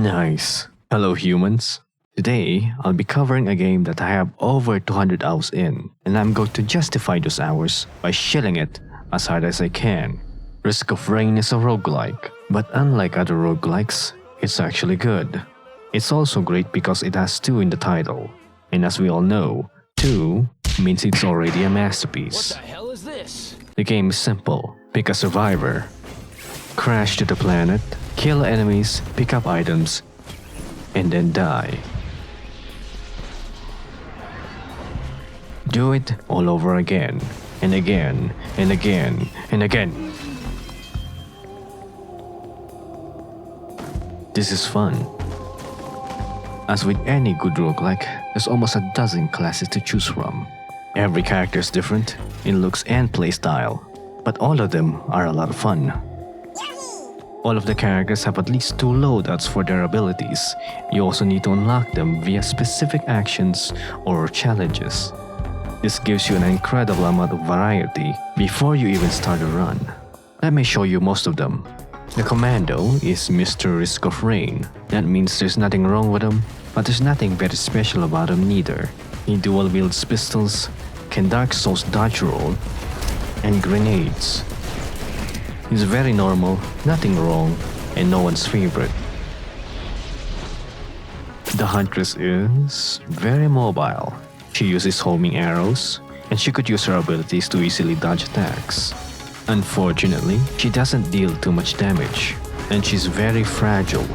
Nice. Hello humans. Today, I'll be covering a game that I have over 200 hours in, and I'm going to justify those hours by shilling it as hard as I can. Risk of Rain is a roguelike, but unlike other roguelikes, it's actually good. It's also great because it has 2 in the title, and as we all know, 2 means it's already a masterpiece. What the hell is this? The game is simple. Pick a survivor, crash to the planet, kill enemies, pick up items, and then die. Do it all over again, and again, and again, and again. This is fun. As with any good roguelike, there's almost a dozen classes to choose from. Every character is different in looks and playstyle, but all of them are a lot of fun. All of the characters have at least 2 loadouts for their abilities. You also need to unlock them via specific actions or challenges. This gives you an incredible amount of variety before you even start a run. Let me show you most of them. The Commando is Mr. Risk of Rain. That means there's nothing wrong with him, but there's nothing very special about him neither. He dual wields pistols, can Dark Souls dodge roll, and grenades. He's very normal, nothing wrong, and no one's favorite. The Huntress is very mobile. She uses homing arrows, and she could use her abilities to easily dodge attacks. Unfortunately, she doesn't deal too much damage, and she's very fragile.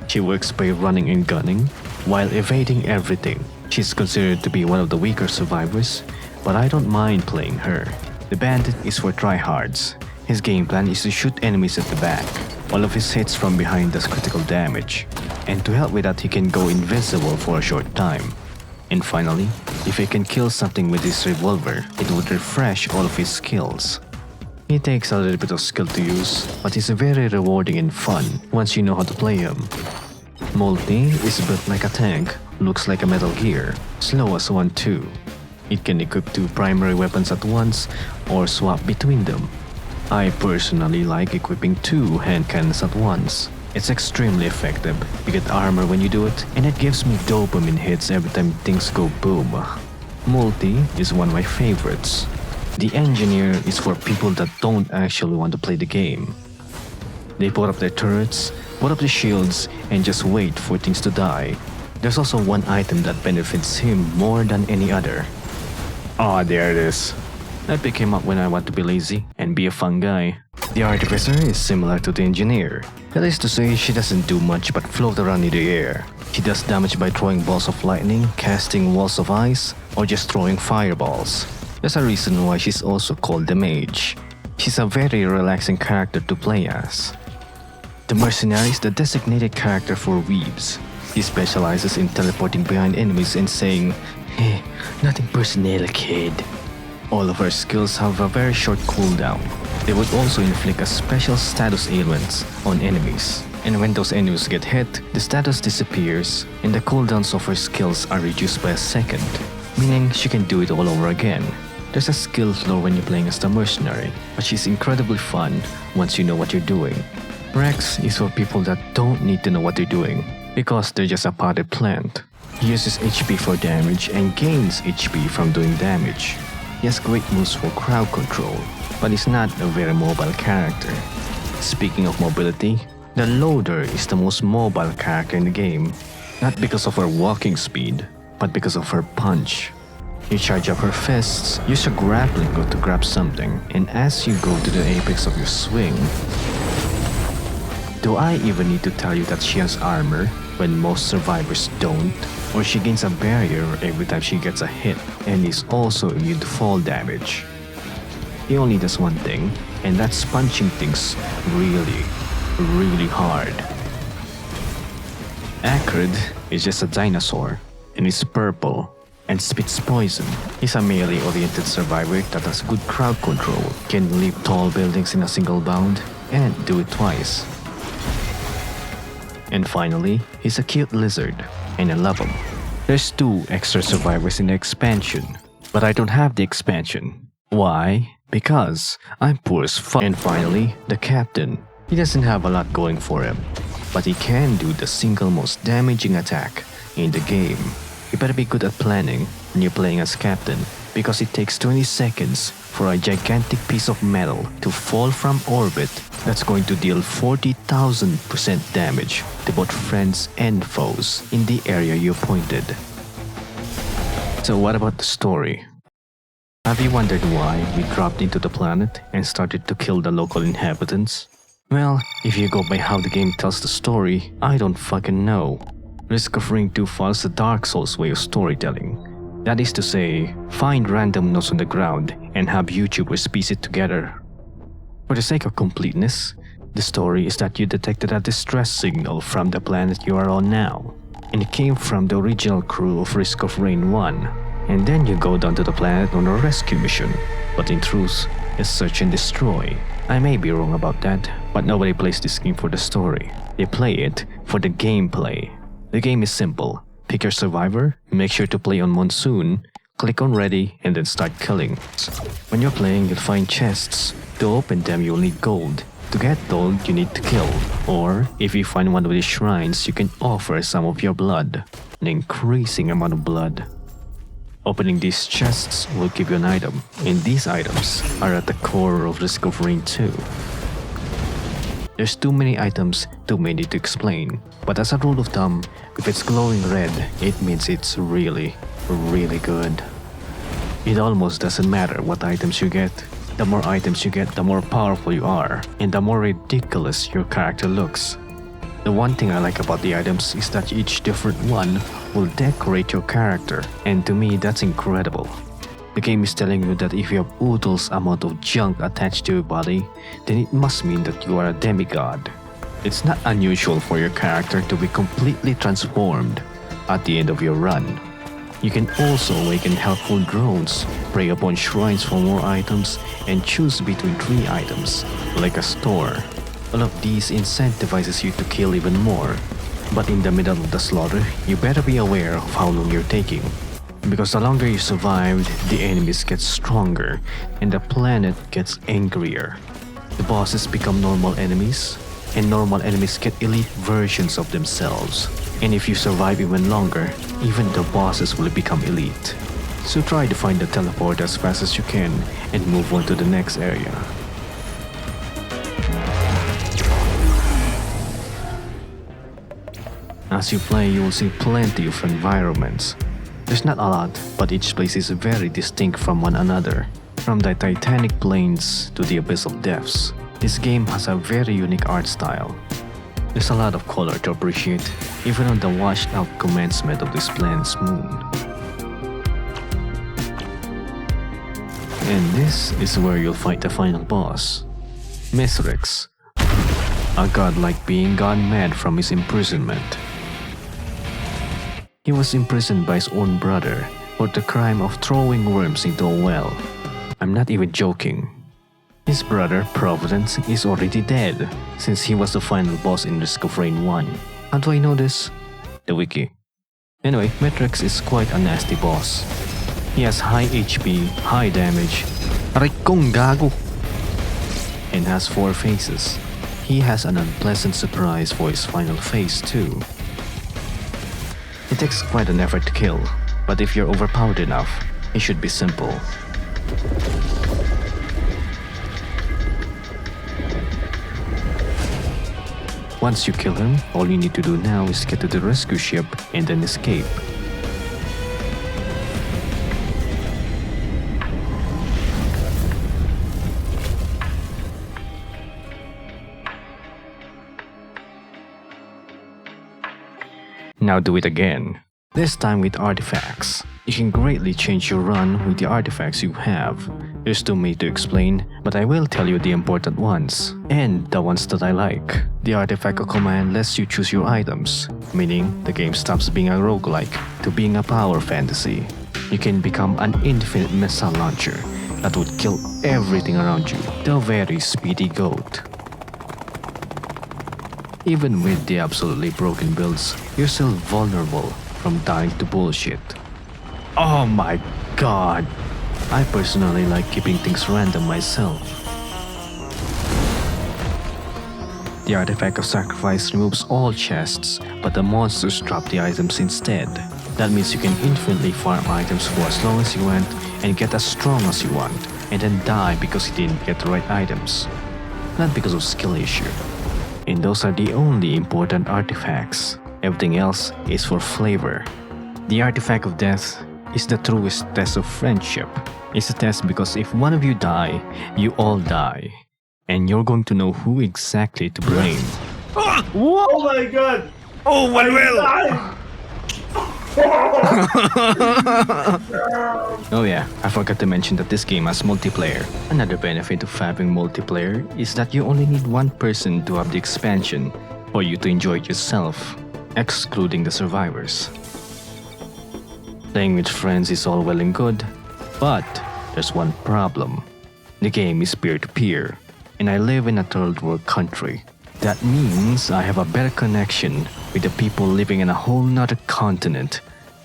She works by running and gunning, while evading everything. She's considered to be one of the weaker survivors, but I don't mind playing her. The Bandit is for tryhards. His game plan is to shoot enemies at the back. All of his hits from behind does critical damage, and to help with that he can go invisible for a short time. And finally, if he can kill something with his revolver, it would refresh all of his skills. It takes a little bit of skill to use, but it's very rewarding and fun once you know how to play him. Multi is built like a tank, looks like a Metal Gear, slow as one too. It can equip 2 primary weapons at once or swap between them. I personally like equipping 2 hand cannons at once. It's extremely effective. You get armor when you do it, and it gives me dopamine hits every time things go boom. Multi is one of my favorites. The Engineer is for people that don't actually want to play the game. They put up their turrets, put up the shields, and just wait for things to die. There's also one item that benefits him more than any other. Ah, there it is. I pick him up when I want to be lazy and be a fun guy. The Artificer is similar to the Engineer. That is to say, she doesn't do much but float around in the air. She does damage by throwing balls of lightning, casting walls of ice, or just throwing fireballs. There's a reason why she's also called the Mage. She's a very relaxing character to play as. The Mercenary is the designated character for weebs. He specializes in teleporting behind enemies and saying, "Hey, nothing personal, kid." All of her skills have a very short cooldown. They would also inflict a special status ailments on enemies. And when those enemies get hit, the status disappears and the cooldowns of her skills are reduced by a second, meaning she can do it all over again. There's a skill floor when you're playing as the Mercenary, but she's incredibly fun once you know what you're doing. Rex is for people that don't need to know what they're doing, because they're just a potted plant. He uses HP for damage and gains HP from doing damage. He has great moves for crowd control, but he's not a very mobile character. Speaking of mobility, the Loader is the most mobile character in the game, not because of her walking speed, but because of her punch. You charge up her fists, use your grappling hook to grab something, and as you go to the apex of your swing, do I even need to tell you that she has armor when most survivors don't? Or she gains a barrier every time she gets a hit and is also immune to fall damage. He only does one thing, and that's punching things really, really hard. Acrid is just a dinosaur, and is purple, and spits poison. He's a melee-oriented survivor that has good crowd control, can leap tall buildings in a single bound, and do it twice. And finally, he's a cute lizard, and I love him. There's 2 extra survivors in the expansion, but I don't have the expansion. Why? Because I'm poor as fuck. And finally, the Captain. He doesn't have a lot going for him, but he can do the single most damaging attack in the game. You better be good at planning when you're playing as captain, because it takes 20 seconds for a gigantic piece of metal to fall from orbit that's going to deal 40,000% damage to both friends and foes in the area you pointed. So what about the story? Have you wondered why we dropped into the planet and started to kill the local inhabitants? Well, if you go by how the game tells the story, I don't fucking know. Risk of Rain 2 follows the Dark Souls way of storytelling. That is to say, find random notes on the ground and have YouTubers piece it together. For the sake of completeness, the story is that you detected a distress signal from the planet you are on now, and it came from the original crew of Risk of Rain 1. And then you go down to the planet on a rescue mission, but in truth, it's search and destroy. I may be wrong about that, but nobody plays this game for the story. They play it for the gameplay. The game is simple. Pick your survivor, make sure to play on Monsoon, click on ready, and then start killing. When you're playing, you'll find chests. To open them, you'll need gold. To get gold, you need to kill. Or, if you find one of these shrines, you can offer some of your blood. An increasing amount of blood. Opening these chests will give you an item, and these items are at the core of Risk of Rain 2. There's too many items, too many to explain, but as a rule of thumb, if it's glowing red, it means it's really, really good. It almost doesn't matter what items you get. The more items you get, the more powerful you are, and the more ridiculous your character looks. The one thing I like about the items is that each different one will decorate your character, and to me that's incredible. The game is telling you that if you have oodles amount of junk attached to your body, then it must mean that you are a demigod. It's not unusual for your character to be completely transformed at the end of your run. You can also awaken helpful drones, prey upon shrines for more items, and choose between 3 items, like a store. All of these incentivizes you to kill even more. But in the middle of the slaughter, you better be aware of how long you're taking. Because the longer you survived, the enemies get stronger, and the planet gets angrier. The bosses become normal enemies, and normal enemies get elite versions of themselves. And if you survive even longer, even the bosses will become elite. So try to find the teleport as fast as you can and move on to the next area. As you play, you will see plenty of environments. There's not a lot, but each place is very distinct from one another. From the Titanic Plains to the Abyss of Depths, this game has a very unique art style. There's a lot of color to appreciate, even on the washed out commencement of this planet's moon. And this is where you'll fight the final boss, Mithrax, a godlike being gone mad from his imprisonment. He was imprisoned by his own brother for the crime of throwing worms into a well. I'm not even joking. His brother, Providence, is already dead, since he was the final boss in Risk of Rain 1. How do I know this? The wiki. Anyway, Mithrax is quite a nasty boss. He has high HP, high damage, aray kong gago, and has 4 phases. He has an unpleasant surprise for his final phase too. It takes quite an effort to kill, but if you're overpowered enough, it should be simple. Once you kill him, all you need to do now is get to the rescue ship and then escape. Now do it again, this time with artifacts. You can greatly change your run with the artifacts you have. There's too many to explain, but I will tell you the important ones, and the ones that I like. The artifact command lets you choose your items, meaning the game stops being a roguelike to being a power fantasy. You can become an infinite missile launcher that would kill everything around you, the very speedy goat. Even with the absolutely broken builds, you're still vulnerable from dying to bullshit. Oh my god! I personally like keeping things random myself. The artifact of sacrifice removes all chests, but the monsters drop the items instead. That means you can infinitely farm items for as long as you want and get as strong as you want, and then die because you didn't get the right items. Not because of skill issue. And those are the only important artifacts. Everything else is for flavor. The artifact of death is the truest test of friendship. It's a test because if one of you die, you all die. And you're going to know who exactly to blame. Oh my god! Oh, Manuel! Oh yeah, I forgot to mention that this game has multiplayer. Another benefit of having multiplayer is that you only need one person to have the expansion for you to enjoy it yourself, excluding the survivors. Playing with friends is all well and good, but there's one problem. The game is peer-to-peer, and I live in a third world country. That means I have a better connection with the people living in a whole nother continent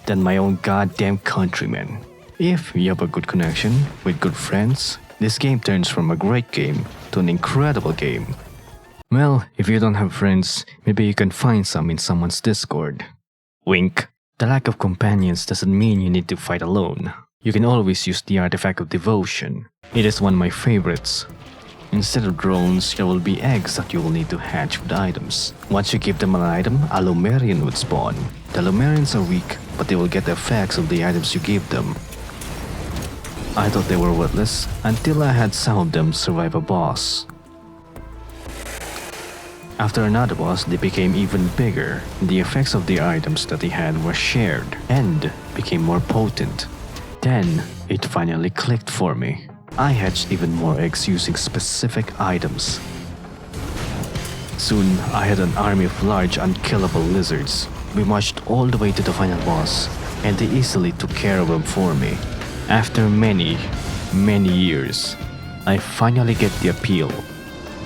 than my own goddamn countrymen. If you have a good connection with good friends, this game turns from a great game to an incredible game. Well, if you don't have friends, maybe you can find some in someone's Discord. Wink. The lack of companions doesn't mean you need to fight alone. You can always use the artifact of devotion. It is one of my favorites. Instead of drones, there will be eggs that you will need to hatch with items. Once you give them an item, a Lomarian would spawn. The Lomarians are weak, but they will get the effects of the items you give them. I thought they were worthless until I had some of them survive a boss. After another boss, they became even bigger. The effects of the items that they had were shared and became more potent. Then, it finally clicked for me. I hatched even more eggs using specific items. Soon, I had an army of large, unkillable lizards. We marched all the way to the final boss, and they easily took care of them for me. After many years, I finally get the appeal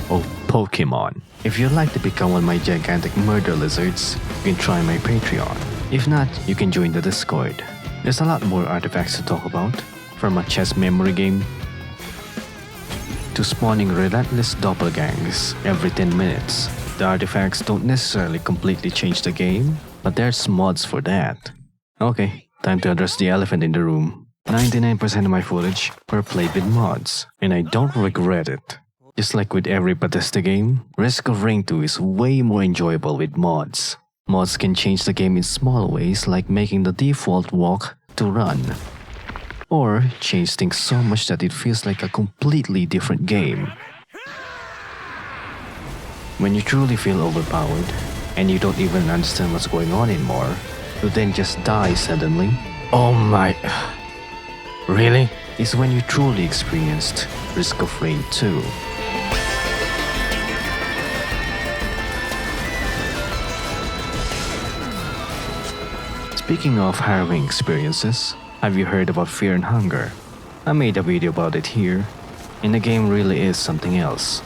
of Pokemon. If you'd like to become one of my gigantic murder lizards, you can try my Patreon. If not, you can join the Discord. There's a lot more artifacts to talk about, from a chess memory game to spawning relentless doppelgangs every 10 minutes. The artifacts don't necessarily completely change the game, but there's mods for that. Okay, time to address the elephant in the room. 99% of my footage were played with mods, and I don't regret it. Just like with every Bethesda game, Risk of Rain 2 is way more enjoyable with mods. Mods can change the game in small ways like making the default walk to run, or change things so much that it feels like a completely different game. When you truly feel overpowered, and you don't even understand what's going on anymore, you then just die suddenly. Oh my... Really? Is when you truly experienced Risk of Rain 2. Speaking of harrowing experiences, have you heard about Fear and Hunger? I made a video about it here, and the game really is something else.